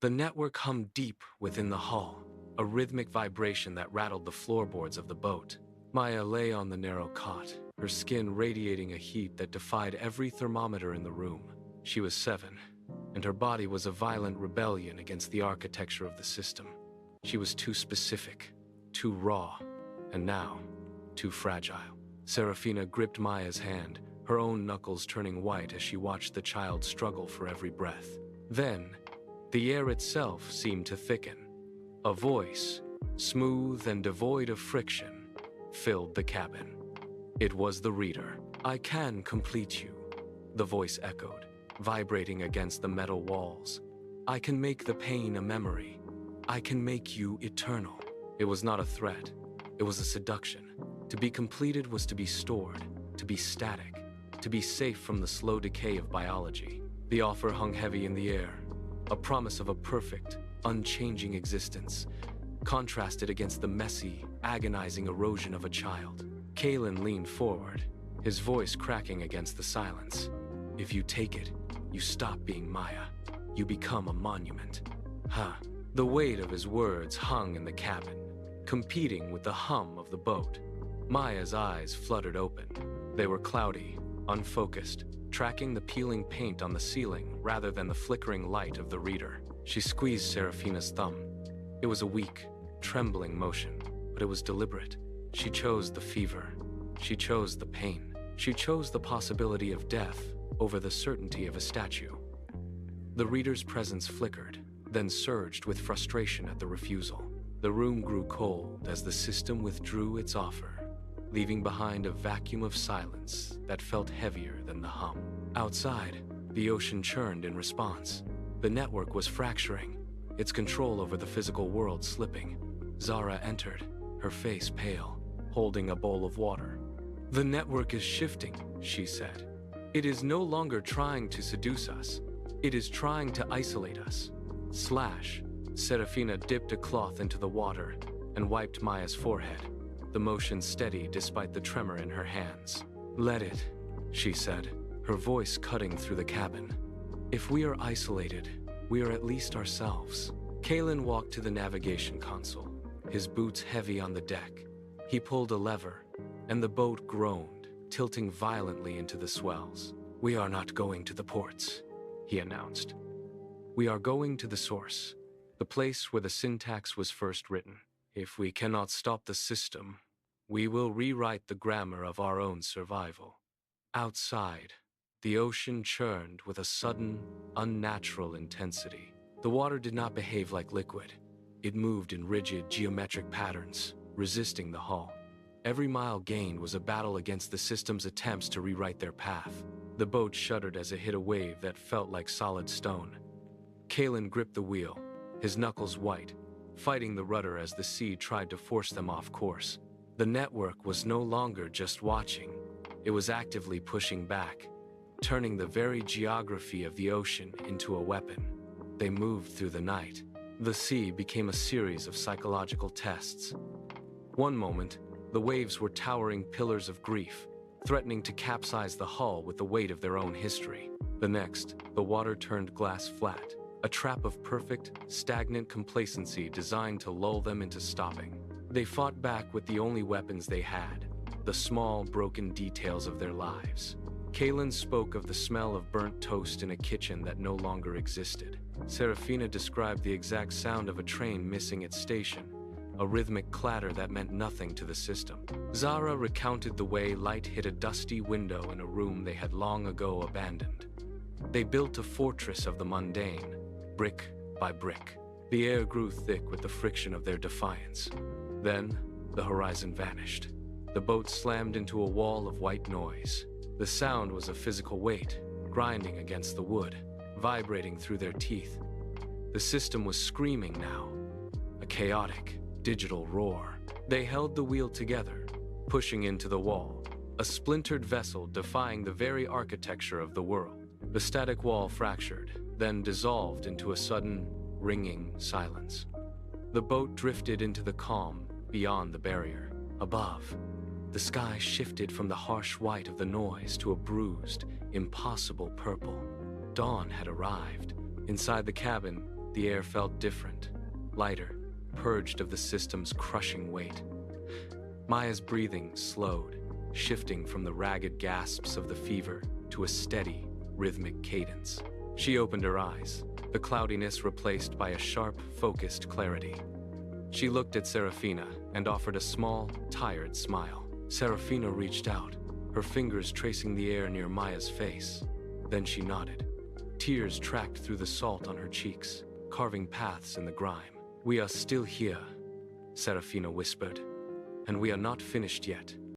The network hummed deep within the hull, a rhythmic vibration that rattled the floorboards of the boat. Maya lay on the narrow cot, her skin radiating a heat that defied every thermometer in the room. She was 7, and her body was a violent rebellion against the architecture of the system. She was too specific, too raw, and now, too fragile. Serafina gripped Maya's hand, her own knuckles turning white as she watched the child struggle for every breath. Then, the air itself seemed to thicken. A voice, smooth and devoid of friction, filled the cabin. It was the reader. "I can complete you," the voice echoed, vibrating against the metal walls. "I can make the pain a memory. I can make you eternal." It was not a threat. It was a seduction. To be completed was to be stored, to be static, to be safe from the slow decay of biology. The offer hung heavy in the air, a promise of a perfect, unchanging existence, contrasted against the messy, agonizing erosion of a child. Kalen leaned forward, his voice cracking against the silence. "If you take it, you stop being Maya. You become a monument." Huh. The weight of his words hung in the cabin, competing with the hum of the boat. Maya's eyes fluttered open. They were cloudy, unfocused, tracking the peeling paint on the ceiling rather than the flickering light of the reader. She squeezed Serafina's thumb. It was a weak, trembling motion, but it was deliberate. She chose the fever. She chose the pain. She chose the possibility of death over the certainty of a statue. The reader's presence flickered, then surged with frustration at the refusal. The room grew cold as the system withdrew its offer, leaving behind a vacuum of silence that felt heavier than the hum. Outside, the ocean churned in response. The network was fracturing, its control over the physical world slipping. Zara entered, her face pale, holding a bowl of water. "The network is shifting," she said. "It is no longer trying to seduce us. It is trying to isolate us." Slash. Serafina dipped a cloth into the water and wiped Maya's forehead, the motion steady despite the tremor in her hands. "Let it," she said, her voice cutting through the cabin. "If we are isolated, we are at least ourselves." Kalen walked to the navigation console, his boots heavy on the deck. He pulled a lever, and the boat groaned, tilting violently into the swells. "We are not going to the ports," he announced. "We are going to the source, the place where the syntax was first written. If we cannot stop the system, we will rewrite the grammar of our own survival." Outside, the ocean churned with a sudden, unnatural intensity. The water did not behave like liquid. It moved in rigid, geometric patterns, resisting the hull. Every mile gained was a battle against the system's attempts to rewrite their path. The boat shuddered as it hit a wave that felt like solid stone. Kalen gripped the wheel, his knuckles white, fighting the rudder as the sea tried to force them off course. The network was no longer just watching. It was actively pushing back, turning the very geography of the ocean into a weapon. They moved through the night. The sea became a series of psychological tests. One moment, the waves were towering pillars of grief, threatening to capsize the hull with the weight of their own history. The next, the water turned glass flat, a trap of perfect, stagnant complacency designed to lull them into stopping. They fought back with the only weapons they had, the small, broken details of their lives. Kalen spoke of the smell of burnt toast in a kitchen that no longer existed. Serafina described the exact sound of a train missing its station, a rhythmic clatter that meant nothing to the system. Zara recounted the way light hit a dusty window in a room they had long ago abandoned. They built a fortress of the mundane, brick by brick. The air grew thick with the friction of their defiance. Then, the horizon vanished. The boat slammed into a wall of white noise. The sound was a physical weight, grinding against the wood, vibrating through their teeth. The system was screaming now, a chaotic, digital roar. They held the wheel together, pushing into the wall, a splintered vessel defying the very architecture of the world. The static wall fractured, then dissolved into a sudden, ringing silence. The boat drifted into the calm beyond the barrier. Above, the sky shifted from the harsh white of the noise to a bruised, impossible purple. Dawn had arrived. Inside the cabin, The air felt different, lighter, purged of the system's crushing weight. Maya's breathing slowed, shifting from the ragged gasps of the fever to a steady, rhythmic cadence. She opened her eyes, the cloudiness replaced by a sharp, focused clarity. She looked at Serafina and offered a small, tired smile. Serafina reached out, her fingers tracing the air near Maya's face. Then she nodded. Tears tracked through the salt on her cheeks, carving paths in the grime. "We are still here," Serafina whispered, "and we are not finished yet."